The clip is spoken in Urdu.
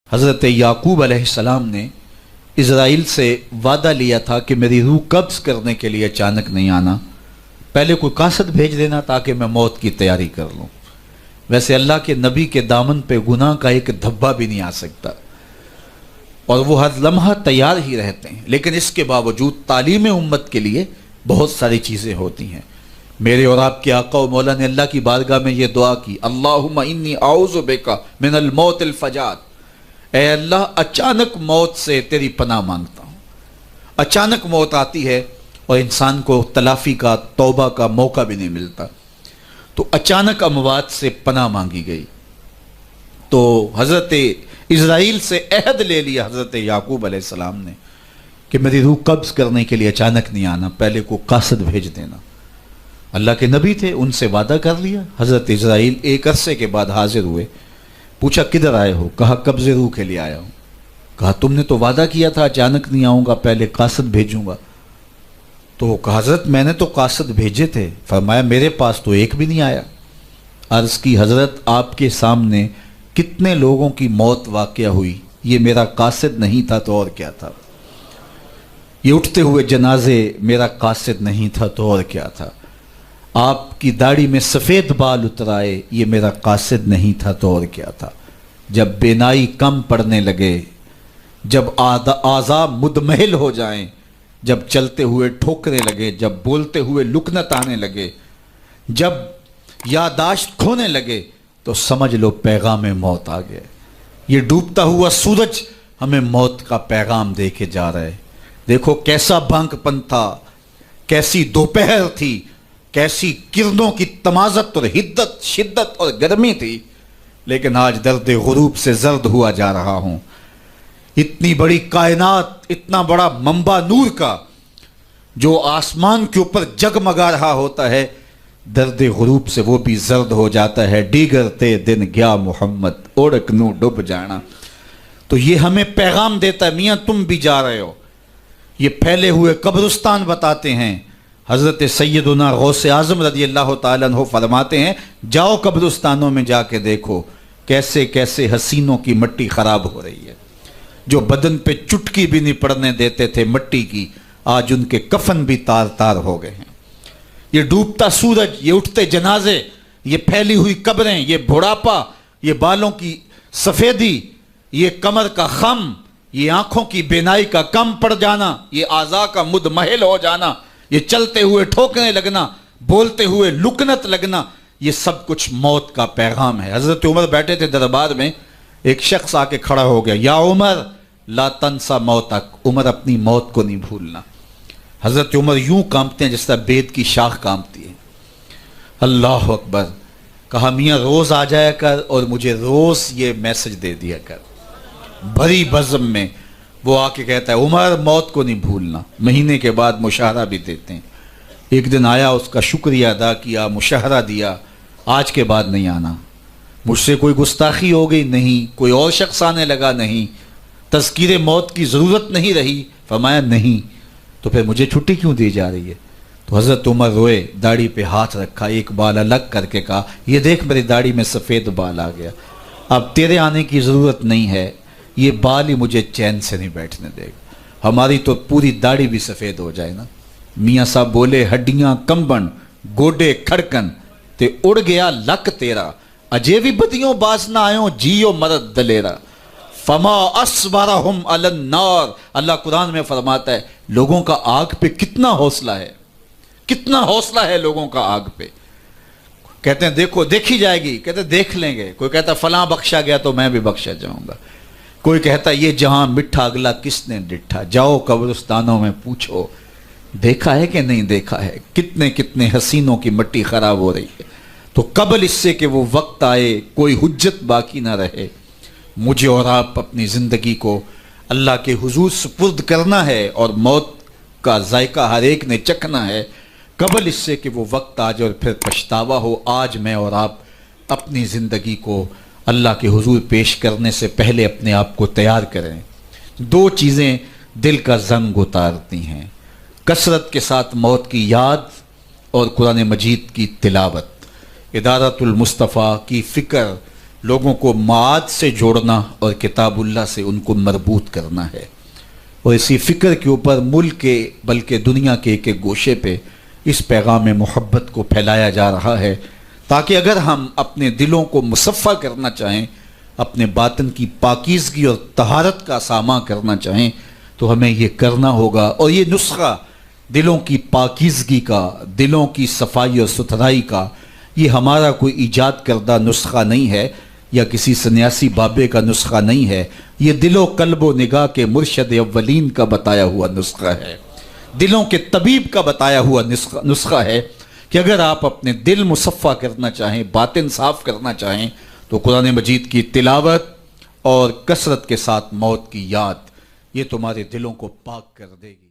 حضرت یعقوب علیہ السلام نے اسرائیل سے وعدہ لیا تھا کہ میری روح قبض کرنے کے لیے اچانک نہیں آنا، پہلے کوئی قاصد بھیج دینا تاکہ میں موت کی تیاری کر لوں۔ ویسے اللہ کے نبی کے دامن پہ گناہ کا ایک دھبا بھی نہیں آ سکتا اور وہ ہر لمحہ تیار ہی رہتے ہیں، لیکن اس کے باوجود تعلیم امت کے لیے بہت ساری چیزیں ہوتی ہیں۔ میرے اور آپ کے آقا و مولا نے اللہ کی بارگاہ میں یہ دعا کی، اللہم انی اعوذ بک من الموت الفجاۃ، اے اللہ اچانک موت سے تیری پناہ مانگتا ہوں۔ اچانک موت آتی ہے اور انسان کو تلافی کا، توبہ کا موقع بھی نہیں ملتا، تو اچانک اموات سے پناہ مانگی گئی۔ تو حضرت اسرائیل سے عہد لے لیا حضرت یعقوب علیہ السلام نے کہ میری روح قبض کرنے کے لیے اچانک نہیں آنا، پہلے کو قاصد بھیج دینا۔ اللہ کے نبی تھے، ان سے وعدہ کر لیا۔ حضرت اسرائیل ایک عرصے کے بعد حاضر ہوئے، پوچھا کدھر آئے ہو؟ کہا قبض روح کے لیے آیا ہوں۔ کہا تم نے تو وعدہ کیا تھا اچانک نہیں آؤں گا، پہلے قاصد بھیجوں گا۔ تو کہا حضرت میں نے تو قاصد بھیجے تھے۔ فرمایا میرے پاس تو ایک بھی نہیں آیا۔ عرض کی حضرت آپ کے سامنے کتنے لوگوں کی موت واقع ہوئی، یہ میرا قاصد نہیں تھا تو اور کیا تھا؟ یہ اٹھتے ہوئے جنازے میرا قاصد نہیں تھا تو اور کیا تھا؟ آپ کی داڑھی میں سفید بال اترائے، یہ میرا قاصد نہیں تھا تو اور کیا تھا؟ جب بینائی کم پڑنے لگے، جب اعضاء مدمحل ہو جائیں، جب چلتے ہوئے ٹھوکنے لگے، جب بولتے ہوئے لکنت آنے لگے، جب یادداشت کھونے لگے، تو سمجھ لو پیغام موت آ گیا۔ یہ ڈوبتا ہوا سورج ہمیں موت کا پیغام دے کے جا رہا ہے۔ دیکھو کیسا بھنک پن تھا، کیسی دوپہر تھی، کیسی کرنوں کی تمازت اور حدت، شدت اور گرمی تھی، لیکن آج درد غروب سے زرد ہوا جا رہا ہوں۔ اتنی بڑی کائنات، اتنا بڑا منبع نور کا جو آسمان کے اوپر جگمگا رہا ہوتا ہے، درد غروب سے وہ بھی زرد ہو جاتا ہے۔ دیگر دن گیا محمد اوڑک نو ڈب جانا۔ تو یہ ہمیں پیغام دیتا ہے، میاں تم بھی جا رہے ہو۔ یہ پھیلے ہوئے قبرستان بتاتے ہیں۔ حضرت سیدنا غوث اعظم رضی اللہ تعالیٰ عنہ فرماتے ہیں جاؤ قبرستانوں میں جا کے دیکھو کیسے کیسے حسینوں کی مٹی خراب ہو رہی ہے۔ جو بدن پہ چٹکی بھی نہیں پڑنے دیتے تھے مٹی کی، آج ان کے کفن بھی تار تار ہو گئے ہیں۔ یہ ڈوبتا سورج، یہ اٹھتے جنازے، یہ پھیلی ہوئی قبریں، یہ بڑھاپا، یہ بالوں کی سفیدی، یہ کمر کا خم، یہ آنکھوں کی بینائی کا کم پڑ جانا، یہ اعضاء کا مدمحل ہو جانا، یہ چلتے ہوئے ٹھوکنے لگنا، بولتے ہوئے لکنت لگنا، یہ سب کچھ موت کا پیغام ہے۔ حضرت عمر بیٹھے تھے دربار میں، ایک شخص آ کے کھڑا ہو گیا، یا عمر لا تنسا موتک، عمر اپنی موت کو نہیں بھولنا۔ حضرت عمر یوں کانپتے ہیں جس طرح بید کی شاخ کانپتی ہے۔ اللہ اکبر۔ کہا میاں روز آ جایا کر اور مجھے روز یہ میسج دے دیا کر۔ بھری بزم میں وہ آ کے کہتا ہے عمر موت کو نہیں بھولنا۔ مہینے کے بعد مشاہرہ بھی دیتے ہیں۔ ایک دن آیا، اس کا شکریہ ادا کیا، مشاہرہ دیا، آج کے بعد نہیں آنا۔ مجھ سے کوئی گستاخی ہو گئی؟ نہیں۔ کوئی اور شخص آنے لگا؟ نہیں۔ تذکیر موت کی ضرورت نہیں رہی؟ فرمایا نہیں۔ تو پھر مجھے چھٹی کیوں دی جا رہی ہے؟ تو حضرت عمر روئے، داڑھی پہ ہاتھ رکھا، ایک بال الگ کر کے کہا یہ دیکھ میری داڑھی میں سفید بال آ گیا، اب تیرے آنے کی ضرورت نہیں ہے، یہ بال ہی مجھے چین سے نہیں بیٹھنے دے گا۔ ہماری تو پوری داڑھی بھی سفید ہو جائے نا۔ میاں صاحب بولے ہڈیاں کمبن گوڈے کھڑکن تے اڑ گیا لک تیرا، اجے بھی بدیوں باز نہ آئوں جیو مرد دلیرا، فما اصبرہم علی النار۔ اللہ قرآن میں فرماتا ہے لوگوں کا آگ پہ کتنا حوصلہ ہے، کتنا حوصلہ ہے لوگوں کا آگ پہ۔ کہتے ہیں دیکھو دیکھی جائے گی، کہتے ہیں دیکھ لیں گے۔ کوئی کہتا فلاں بخشا گیا تو میں بھی بخشا جاؤں گا۔ کوئی کہتا یہ جہاں مٹھا اگلا کس نے ڈٹھا، جاؤ قبرستانوں میں پوچھو دیکھا ہے کہ نہیں دیکھا ہے، کتنے کتنے حسینوں کی مٹی خراب ہو رہی ہے۔ تو قبل اس سے کہ وہ وقت آئے کوئی حجت باقی نہ رہے، مجھے اور آپ اپنی زندگی کو اللہ کے حضور سپرد کرنا ہے اور موت کا ذائقہ ہر ایک نے چکھنا ہے قبل اس سے کہ وہ وقت آ جائے اور پھر پچھتاوا ہو۔ آج میں اور آپ اپنی زندگی کو اللہ کے حضور پیش کرنے سے پہلے اپنے آپ کو تیار کریں۔ دو چیزیں دل کا زنگ اتارتی ہیں، کثرت کے ساتھ موت کی یاد اور قرآن مجید کی تلاوت۔ ادارت المصطفیٰ کی فکر لوگوں کو معاد سے جوڑنا اور کتاب اللہ سے ان کو مربوط کرنا ہے، اور اسی فکر کے اوپر ملک کے بلکہ دنیا کے ایک ایک گوشے پہ اس پیغام محبت کو پھیلایا جا رہا ہے، تاکہ اگر ہم اپنے دلوں کو مصفہ کرنا چاہیں، اپنے باطن کی پاکیزگی اور طہارت کا ساماں کرنا چاہیں، تو ہمیں یہ کرنا ہوگا۔ اور یہ نسخہ دلوں کی پاکیزگی کا، دلوں کی صفائی اور ستھرائی کا، یہ ہمارا کوئی ایجاد کردہ نسخہ نہیں ہے، یا کسی سنیاسی بابے کا نسخہ نہیں ہے، یہ دل و قلب و نگاہ کے مرشد اولین کا بتایا ہوا نسخہ ہے، دلوں کے طبیب کا بتایا ہوا نسخہ ہے کہ اگر آپ اپنے دل مصفہ کرنا چاہیں، باطن صاف کرنا چاہیں، تو قرآن مجید کی تلاوت اور کثرت کے ساتھ موت کی یاد، یہ تمہارے دلوں کو پاک کر دے گی۔